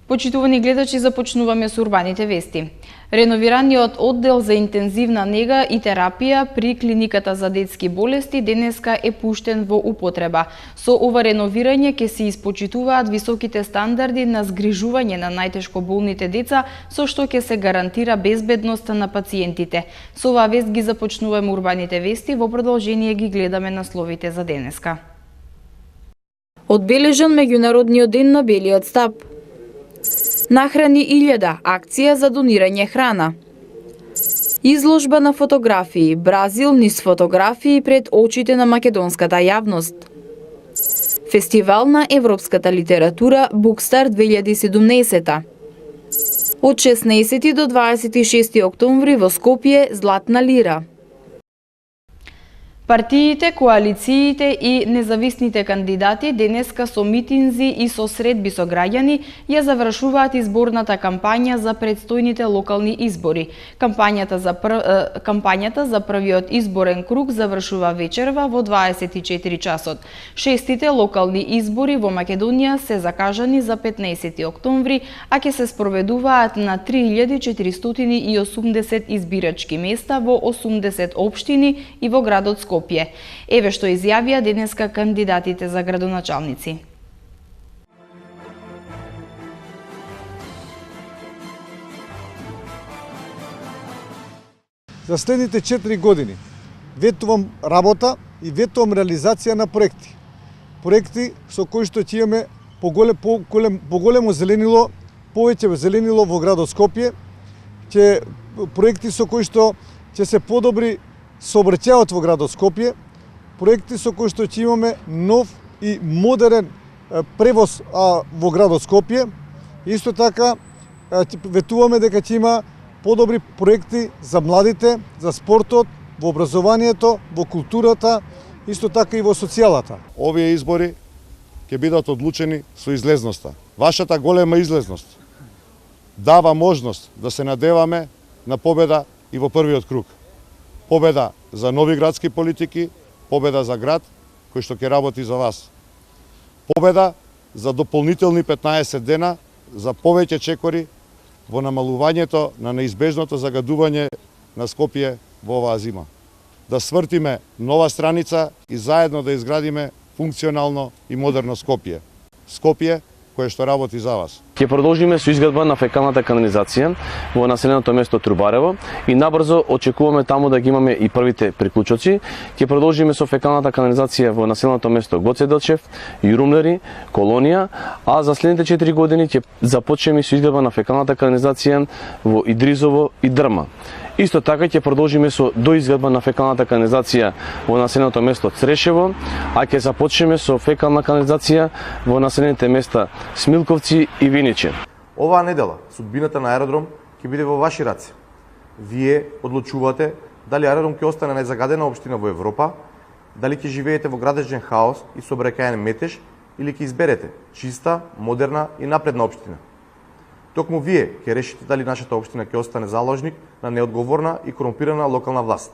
Почитувани гледачи, започнуваме со урбаните вести. Реновираниот оддел за интензивна нега и терапија при клиниката за детски болести денеска е пуштен во употреба. Со ова реновирање ќе се испочитуваат високите стандарди на згрижување на најтешко болните деца, со што ќе се гарантира безбедноста на пациентите. Со оваа вест ги започнуваме урбаните вести, во продолжение ги гледаме насловите за денеска. Одбележан меѓународниот ден на белиот стап. Нахрани 1000, акција за донирање храна. Изложба на фотографии, Бразил низ фотографии пред очите на македонската јавност. Фестивал на европската литература Букстар 2017. Од 16 до 26 октомври во Скопје Златна лира. Партиите, коалициите и независните кандидати денеска со митинзи и со средби со граѓани ја завршуваат изборната кампања за предстојните локални избори. Кампањата за првиот изборен круг завршува вечерва во 24 часот. Шестите локални избори во Македонија се закажани за 15 октомври, а ќе се спроведуваат на 3480 избирачки места во 80 општини и во градот Скопје. Еве што изјавија денеска кандидатите за градоначалници. За следните 4 години ветувам работа и ветувам реализација на проекти. Проекти со кои што ќе имаме поголемо зеленило, повеќе зеленило во градот Скопје, проекти со кои што ќе се подобри сообраќајот во градот Скопје, проекти со кои што ќе имаме нов и модерен превоз во градот Скопје. Исто така ветуваме дека ќе има подобри проекти за младите, за спортот, во образованието, во културата, исто така и во социјалата. Овие избори ќе бидат одлучени со излезноста. Вашата голема излезност дава можност да се надеваме на победа и во првиот круг. Победа за нови градски политики, победа за град кој што ќе работи за вас. Победа за дополнителни 15 дена, за повеќе чекори во намалувањето на неизбежното загадување на Скопје во оваа зима. Да свртиме нова страница и заедно да изградиме функционално и модерно Скопје. Скопје кое што работи за вас. Ќе продолжиме со изградба на фекалната канализација во населеното место Трубарево и набрзо очекуваме таму да ги имаме и првите приклучоци. Ќе продолжиме со фекалната канализација во населеното место Гоце Делчев, Јурумлери, Колонија, а за следните 4 години ќе започнеме со изградба на фекалната канализација во Идризово и Дрма. Исто така ќе продолжиме со доизградба на фекалната канализација во населеното место Црешево, а ќе започнеме со фекална канализација во населените места Смилковци и Виниче. Оваа недела судбината на аеродром ќе биде во ваши раце. Вие одлучувате дали аеродром ќе остане најзагадена општина во Европа, дали ќе живеете во градежен хаос и сообраќајен метеж или ќе изберете чиста, модерна и напредна општина. Токму вие ќе решите дали нашата општина ќе остане заложник на неодговорна и корумпирана локална власт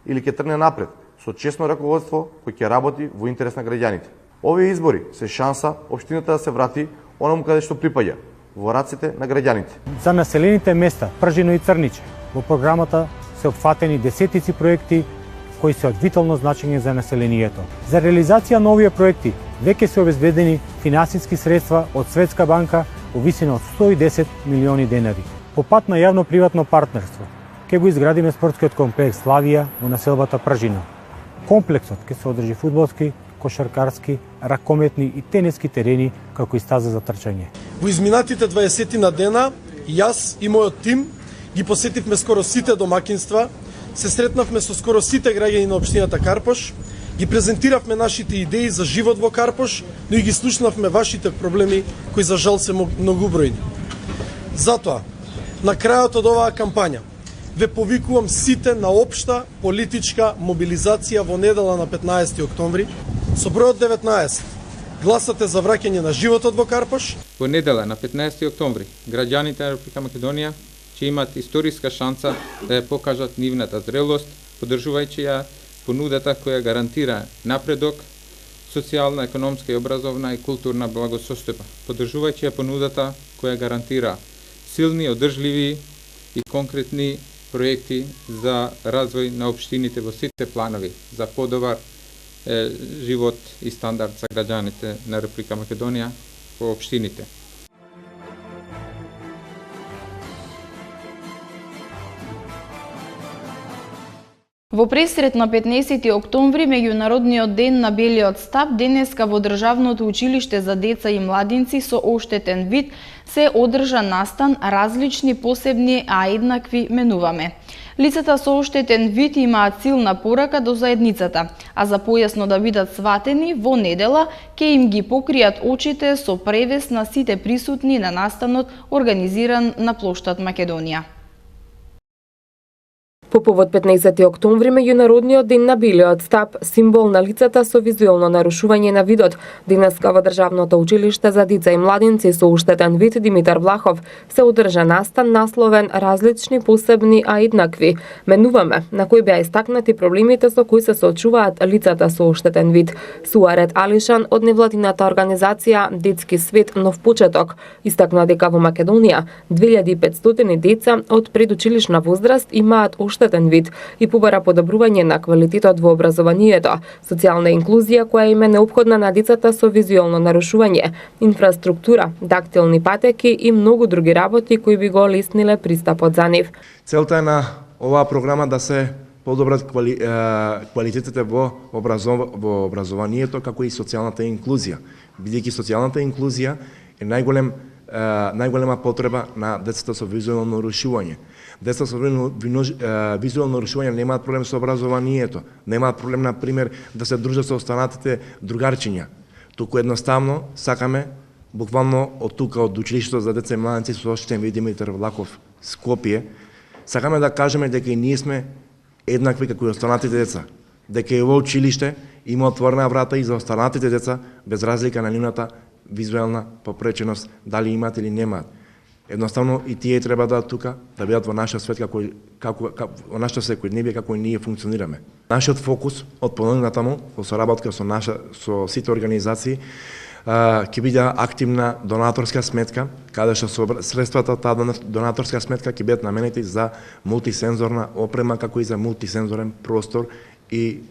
или ќе тргне напред со честно раководство кој ќе работи во интерес на граѓаните. Овие избори се шанса општината да се врати онаму каде што припаѓа, во раците на граѓаните. За населените места Пржино и Црниче во програмата се опфатени десетици проекти кои се од витално значење за населението. За реализација на овие проекти веќе се обезбедени финансиски средства од Светска банка во висина од 110 милиони денари. По пат на јавно-приватно партнерство ќе го изградиме спортскиот комплекс Славија во населбата Пржино. Комплексот ќе се одржи фудбалски, кошаркарски, ракометни и тениски терени, како и стаза за трчање. Во изминатите 20 на дена, јас и мојот тим ги посетивме скоро сите домакинства, се сретнавме со скоро сите граѓани на општината Карпош, ги презентиравме нашите идеи за живот во Карпош, но и ги слушнавме вашите проблеми, кои за жал се многубројни. Затоа, на крајот од оваа кампања, ве повикувам сите на општа политичка мобилизација во недела на 15 октомври, со бројот 19. Гласате за враќање на животот во Карпош. Во недела на 15 октомври, граѓаните на Република Македонија ќе имаат историска шанса да ја покажат нивната зрелост, поддржувајќи ја понудата која гарантира напредок, социјална, економска и образовна и културна благосостојба, поддржувајќи ја понудата која гарантира силни, одржливи и конкретни проекти за развој на општините во сите планови за подобар живот и стандард за граѓаните на Република Македонија во општините. Во пресрет на 15 октомври, меѓународниот ден на белиот стап, денеска во Државното училиште за деца и младинци со оштетен вид се одржа настан различни, посебни, а еднакви менуваме. Лицата со оштетен вид имаат силна порака до заедницата, а за појасно да бидат сватени, во недела ќе им ги покријат очите со превес на сите присутни на настанот организиран на плоштад Македонија. По повод 15 октомври, меѓународниот ден на белиот стап, символ на лицата со визуелно нарушување на видот, денеска во Државното училиште за деца и младинци со оштетен вид Димитар Влахов се одржа настан насловен различни, посебни, а еднакви. Менуваме, на кој беа истакнати проблемите со кои се соочуваат лицата со оштетен вид. Суарет Алишан од невладината организација Детски свет нов почеток истакна дека во Македонија 2500 деца од предучилишна возраст имаат оштетен вид и побара подобрување на квалитетот во образованието, социјална инклузија која им е неопходна на децата со визуелно нарушување, инфраструктура, дактилни патеки и многу други работи кои би го олесниле пристапот за нив. Целта е на оваа програма да се подобрат квалитетите во образованието, како и социјалната инклузија, бидејќи социјалната инклузија е најголема потреба на децата со визуелно нарушување. Децата со визуелно нарушување немаат проблем со образованието, немаат проблем, на пример, да се дружат со останатите другарчиња. Туку едноставно сакаме, буквално од тука, од училиштето за деца и младинци со оштетен вид Димитар Влахов, Скопје, сакаме да кажеме дека и ние сме еднакви како и останатите деца, дека и во училиште има отворена врата и за останатите деца, без разлика на нивната визуелна попреченост, дали имаат или немаат. Едноставно и тие треба да тука, да бидат во нашиот свет како во нашата секојдневие како и ние функционираме. Нашиот фокус од понатаму натаму во соработка со сите организации ќе биде активна донаторска сметка, каде што средствата од таа донаторска сметка ќе бидат наменети за мултисензорна опрема, како и за мултисензорен простор и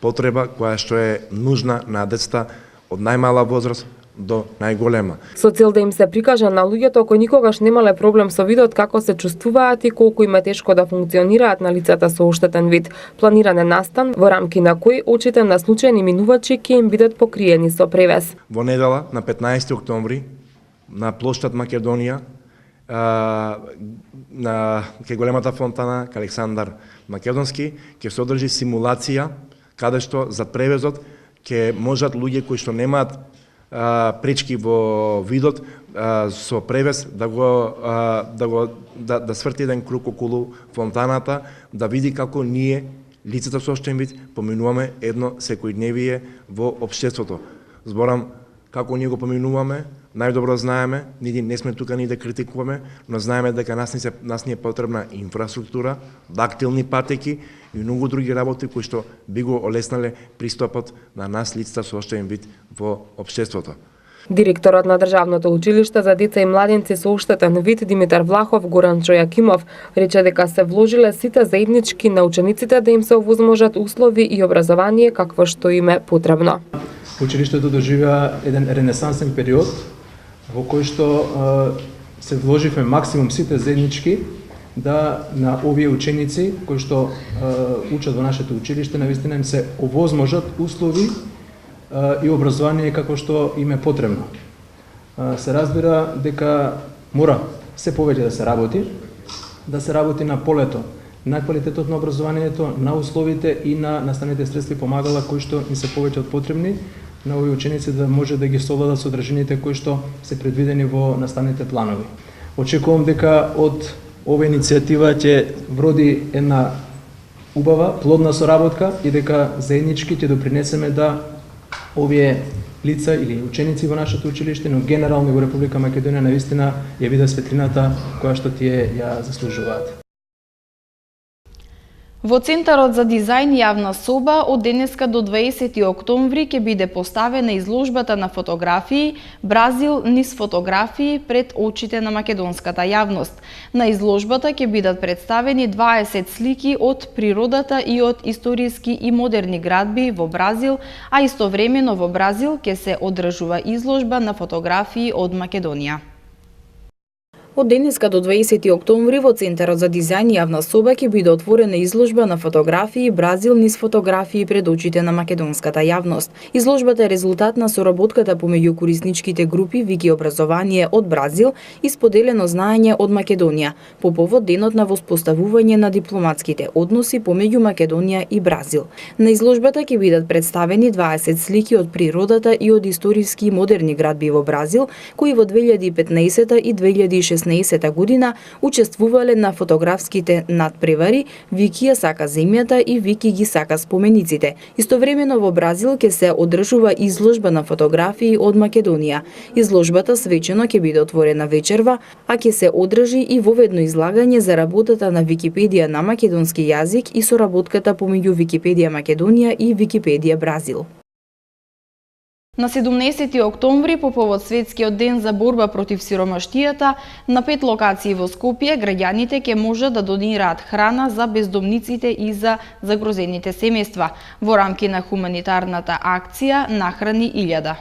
потреба која што е нужна на децата од најмала возраст до најголема. Со цел да им се прикаже на луѓето кои никогаш немале проблем со видот како се чувствуваат и колку им е тешко да функционираат на лицата со оштетен вид, планиран е настан во рамки на кој очите на случајни минувачи ќе им бидат покриени со превес. Во недела на 15 октомври на плоштад Македонија на кај големата фонтана кај Александар Македонски ќе се одржи симулација каде што за превезот ќе можат луѓе кои што немаат пречки во видот со превес да сврти еден круг околу фонтаната, да види како ние лицата со оштетен вид поминуваме едно секојдневие во општеството. Зборам како ние го поминуваме, најдобро знаеме, ние не сме тука ни да критикуваме, но знаеме дека нас ни е потребна инфраструктура, дактилни патеки и многу други работи кои што би го олеснале пристапот на нас лицата со оштетен вид во општеството. Директорот на Државното училиште за деца и младинци со оштетен вид Димитар Влахов Горанчо Јакимов рече дека се вложиле сите заеднички на учениците да им се овозможат услови и образование какво што им е потребно. Училиштето доживеа еден ренесансен период во кој што се вложивме максимум сите заеднички да на овие ученици кои што учат во нашето училиште навистина им се овозможат услови и образование како што им е потребно. Се разбира дека мора се повеќе да се работи на полето, на квалитетот на образованието, на условите и на наставните средства и помагала кои што им се повеќе од потребни на овие ученици да може да ги совладат содржините кои што се предвидени во наставните планови. Очекувам дека од ова иницијатива ќе вроди една убава, плодна соработка и дека заеднички ќе допринесеме да овие лица или ученици во нашето училиште, но генерално во Република Македонија навистина ја биде светлината која што тие ја заслужуваат. Во Центарот за дизајн јавна соба од денеска до 20 октомври ќе биде поставена изложбата на фотографии Бразил низ фотографии пред очите на македонската јавност. На изложбата ќе бидат представени 20 слики од природата и од историски и модерни градби во Бразил, а истовремено во Бразил ќе се одржува изложба на фотографии од Македонија. Од денеска до 20 октомври во Центарот за дизајн јавна соба ќе биде отворена изложба на фотографии Бразил низ фотографии пред очите на македонската јавност. Изложбата е резултат на соработката помеѓу корисничките групи Вики образование од Бразил и споделено знаење од Македонија по повод денот на воспоставување на дипломатските односи помеѓу Македонија и Бразил. На изложбата ќе бидат представени 20 слики од природата и од историски и модерни градби во Бразил, кои во 2015 и 2016 година учествувале на фотографските надпревари Вики ја сака земјата и Вики ги сака спомениците. Истовремено во Бразил ќе се одржува изложба на фотографии од Македонија. Изложбата свечено ќе биде отворена вечерва, а ќе се одржи и воведно излагање за работата на Википедија на македонски јазик и соработката помеѓу Википедија Македонија и Википедија Бразил. На 17 октомври, по повод Светскиот ден за борба против сиромаштијата, на 5 локации во Скопје граѓаните ќе можат да донираат храна за бездомниците и за загрозените семејства во рамки на хуманитарната акција Нахрани 1000.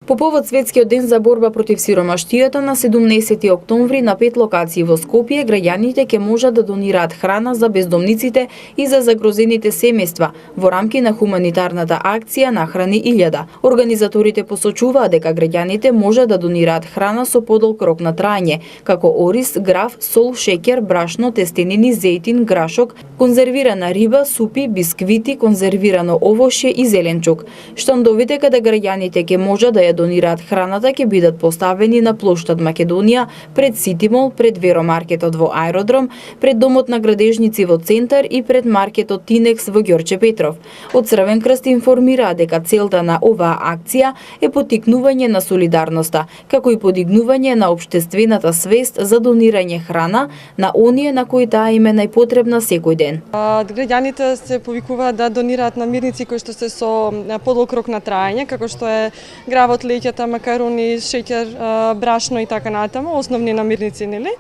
По повод Светскиот ден за борба против сиромаштијата на 17 октомври на 5 локации во Скопје граѓаните ќе можат да донираат храна за бездомниците и за загрозените семејства во рамки на хуманитарната акција Нахрани 1000. Организаторите посочуваат дека граѓаните можат да донираат храна со подолг рок на траење, како ориз, граф, сол, шеќер, брашно, тестенини, зејтин, грашок, конзервирана риба, супи, бисквити, конзервирано овошје и зеленчук. Штандовите каде граѓаните ќе можат да ја донираат храната ќе бидат поставени на плоштад Македонија, пред Ситимол, пред Веромаркетот во Аеродром, пред Домот на градежници во Центар и пред маркетот Тинекс во Ѓорче Петров. Од Црвен крст информира дека целта на оваа акција е поттикнување на солидарноста, како и подигнување на општествената свест за донирање храна на оние на кои таа им е најпотребна секој ден. Граѓаните се повикуваат да донираат намирници кои што се со подолг рок на траење, како што е гравот, леќата, макарони, шеќер, брашно и така натаму, основни намирници, нели?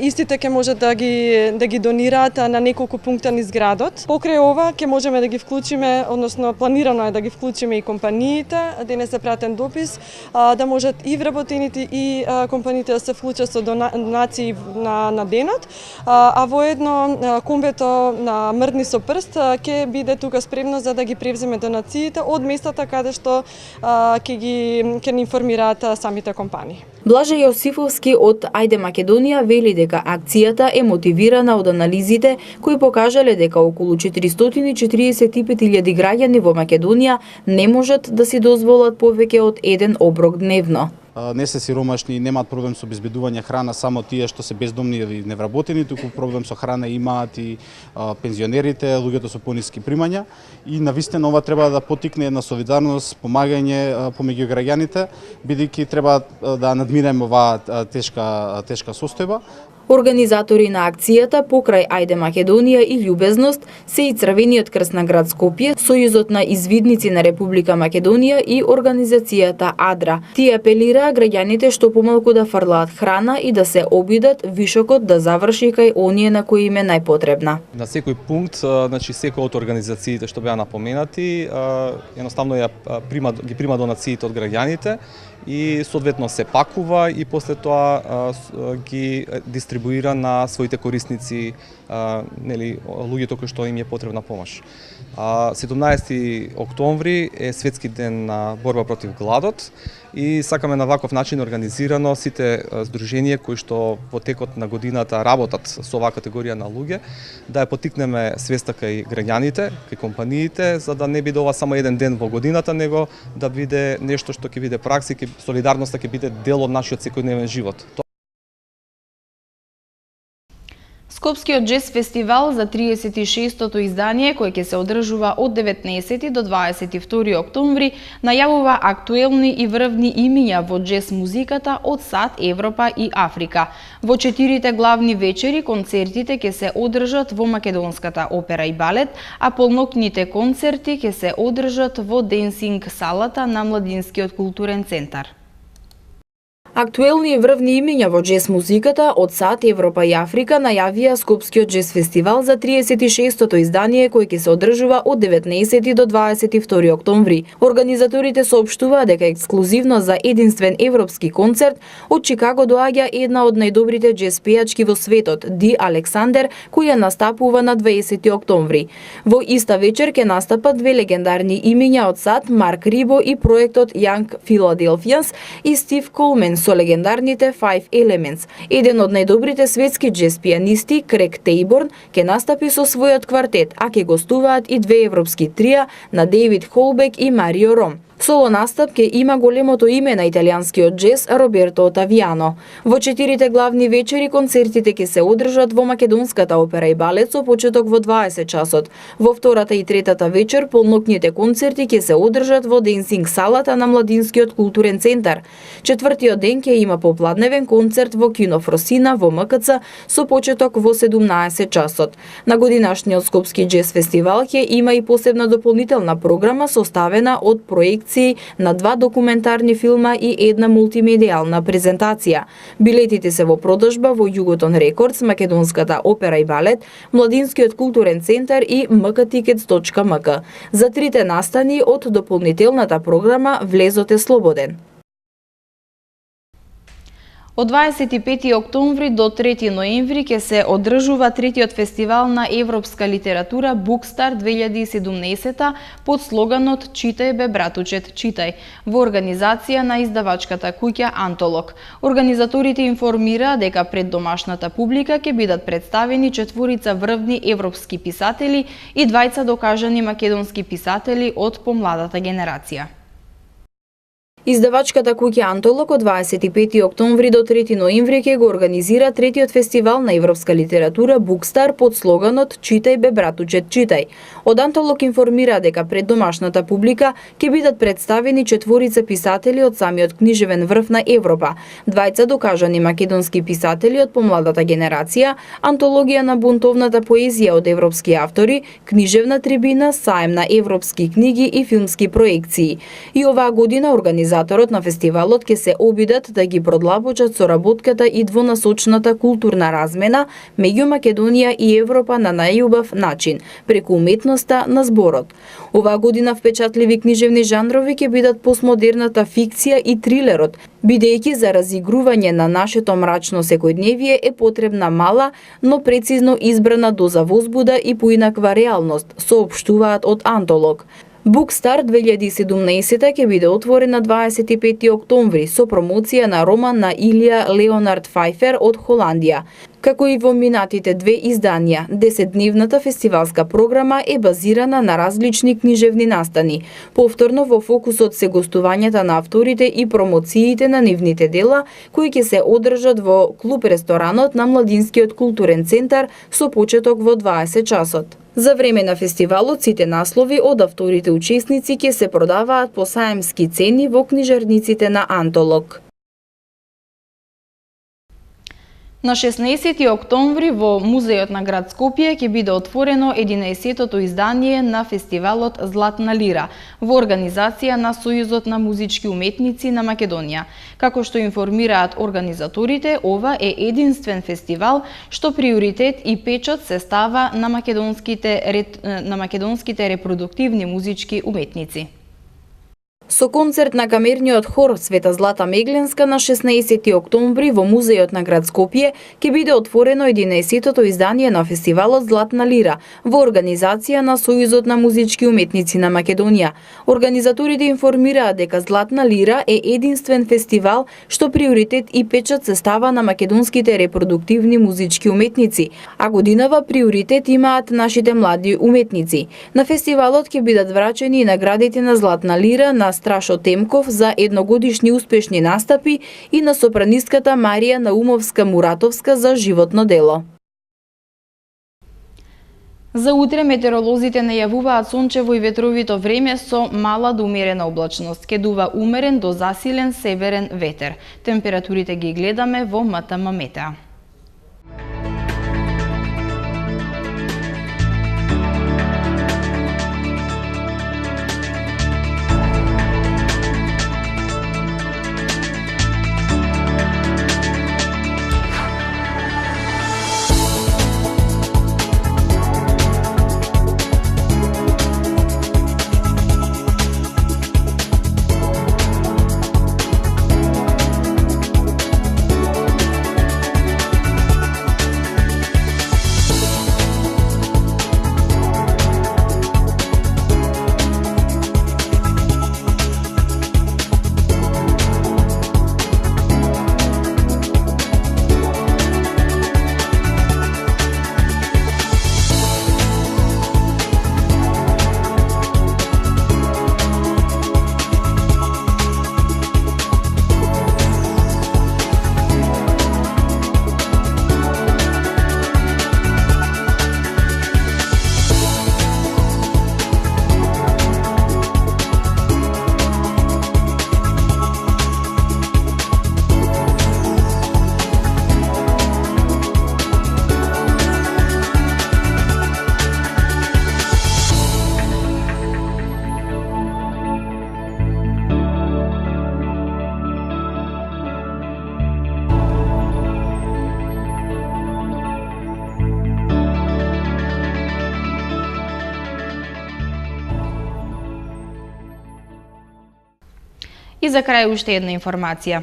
Истите ќе можат да ги донираат на неколку пункта низ градот. Покрај ова ќе можеме да ги вклучиме, односно планирано е да ги вклучиме и компаниите. Денес е пратен допис да можат и вработените и компаниите да се вклучат со донации на денот, а воедно комбето на Мрдни со прст ќе биде тука спремно за да ги превземе донациите од местата каде што ќе ни информираат самите компании. Блаже Јосифовски од Ајде Македонија вели дека акцијата е мотивирана од анализите кои покажале дека околу 445.000 граѓани во Македонија не можат да си дозволат повеќе од еден оброк дневно. Не се сиромашни и немаат проблем со обезбедување храна само тие што се бездомни или невработени, туку проблем со храна имаат и пензионерите, луѓето со пониски примања и навистина ова треба да поттикне една солидарност, помагање помеѓу граѓаните, бидејќи треба да надминеме оваа тешка состојба. Организатори на акцијата покрај Ајде Македонија и Љубезност се и Црвениот крст на град Скопје, Сојузот на извидници на Република Македонија и организацијата АДРА. Тие апелираа граѓаните што помалку да фрлаат храна и да се обидат вишокот да заврши кај оние на кои им е најпотребна. На секој пункт, значи секој од организациите што беа напоменати, едноставно ги прима донациите од граѓаните и соодветно се пакува и после тоа ги дистрибуира на своите корисници, нели, луѓето кои што им е потребна помош. 17 октомври е Светски ден на борба против гладот и сакаме на ваков начин организирано сите здруженија кои што во текот на годината работат со оваа категорија на луѓе, да ја поттикнеме свеста кај граѓаните, кај компаниите, за да не биде ова само еден ден во годината, него да биде нешто што ќе биде пракси, солидарноста ќе биде дел од нашиот секојдневен живот. Скопскиот џез фестивал за 36-тото издание, кој ќе се одржува од 19 до 22 октомври, најавува актуелни и врвни имиња во џез музиката од САД, Европа и Африка. Во 4 главни вечери концертите ќе се одржат во Македонската опера и балет, а полнокните концерти ќе се одржат во денсинг салата на Младинскиот културен центар. Актуелни и врвни имиња во џез музиката од САД, Европа и Африка најавија Скопскиот џез фестивал за 36-тото издание кој ќе се одржува од 19 до 22 октомври. Организаторите соопштуваа дека ексклузивно за единствен европски концерт од Чикаго доаѓа една од најдобрите џез пејачки во светот, Ди Александер, која настапува на 20 октомври. Во иста вечер ќе настапат две легендарни имиња од САД, Марк Рибо и проектот Young Philadelphians и Стив Колмен со легендарните Five Elements. Еден од најдобрите светски џез пијанисти, Крек Тейборн, ќе настапи со својот квартет, а ќе гостуваат и две европски трија на Дейвид Холбек и Марио Ром. Соло настап ќе има големото име на италијанскиот џез Роберто Отавијано. Во 4 главни вечери концертите ќе се одржат во Македонската опера и балет со почеток во 20 часот. Во втората и третата вечер полнокните концерти ќе се одржат во денсинг салата на Младинскиот културен центар. Четвртиот ден ќе има попладневен концерт во Кино Фросина во МКЦ со почеток во 17 часот. На годинашниот Скопски џез фестивал ќе има и посебна дополнителна програма составена од проекции на 2 документарни филма и една мултимедијална презентација. Билетите се во продажба во Југотон Рекордс, Македонската опера и балет, Младинскиот културен центар и mktickets.mk. За трите настани од дополнителната програма влезот е слободен. Од 25 октомври до 3 ноември ќе се одржува третиот фестивал на европска литература Букстар 2017 под слоганот Читај бе братучет, читај, во организација на издавачката куќа Антолог. Организаторите информираа дека пред домашната публика ќе бидат представени 4 врвни европски писатели и 2 докажани македонски писатели од помладата генерација. Издавачката куќа Антолог од 25 октомври до 3 ноември ќе го организира третиот фестивал на европска литература Букстар под слоганот Читај бе братучет, читај. Од Антолог информира дека пред домашната публика ќе бидат представени 4 писатели од самиот книжевен врв на Европа, 2 докажани македонски писатели од помладата генерација, антологија на бунтовната поезија од европски автори, книжевна трибина, саем на европски книги и филмски проекции. И оваа година организаторот на фестивалот ќе се обидат да ги продлабочат соработката и двонасочната културна размена меѓу Македонија и Европа на најубав начин, преку уметноста на зборот. Оваа година впечатливи книжевни жанрови ќе бидат постмодерната фикција и трилерот, бидејќи за разигрување на нашето мрачно секојдневие е потребна мала, но прецизно избрана доза возбуда и поинаква реалност, соопштуваат од Антолог. Букстар 2017 ќе биде отворен на 25 октомври со промоција на роман на Илија Леонард Фајфер од Холандија. Како и во минатите 2 изданија, 10-дневната фестивалска програма е базирана на различни книжевни настани. Повторно во фокусот се гостувањата на авторите и промоциите на нивните дела, кои ќе се одржат во клуб-ресторанот на Младинскиот културен центар со почеток во 20 часот. За време на фестивалот сите наслови од авторите учесници ќе се продаваат по саемски цени во книжарниците на Антолог. На 16 октомври во Музејот на град Скопје ќе биде отворено 11-тото издание на фестивалот Златна лира во организација на Сојузот на музички уметници на Македонија. Како што информираат организаторите, ова е единствен фестивал што приоритет и печат се става на македонските репродуктивни музички уметници. Со концерт на камерниот хор Света Злата Мегленска на 16 октомври во Музејот на град Скопје ќе биде отворено 11-тото издание на фестивалот Златна лира во организација на Сојузот на музички уметници на Македонија. Организаторите информираат дека Златна лира е единствен фестивал што приоритет и печат се става на македонските репродуктивни музички уметници, а годинава приоритет имаат нашите млади уметници. На фестивалот ќе бидат врачени и наградите на Златна лира на Страшо Темков за едногодишни успешни настапи и на сопранистката Марија Наумовска-Муратовска за животно дело. За утре метеоролозите најавуваат сончево и ветровито време со мала до умерена облачност. Ке дува умерен до засилен северен ветер. Температурите ги гледаме во МТМ Метеа. И за крај уште една информација.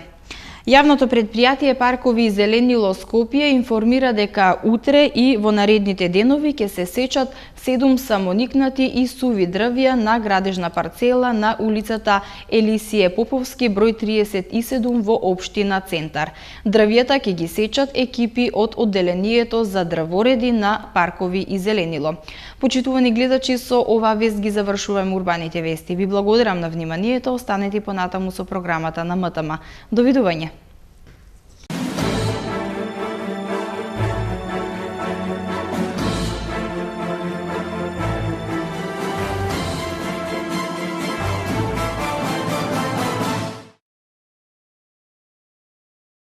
Јавното предпријатие Паркови и зеленило Скопје информира дека утре и во наредните денови ќе се сечат 7 самоникнати и суви дрвја на градежна парцела на улицата Елисије Поповски број 37 во општина Центар. Дрвјата ќе ги сечат екипи од одделението за дрвореди на Паркови и зеленило. Почитувани гледачи, со оваа вест ги завршуваме урбаните вести. Ви благодарам на вниманието, останете понатаму со програмата на МТМ. Довидување.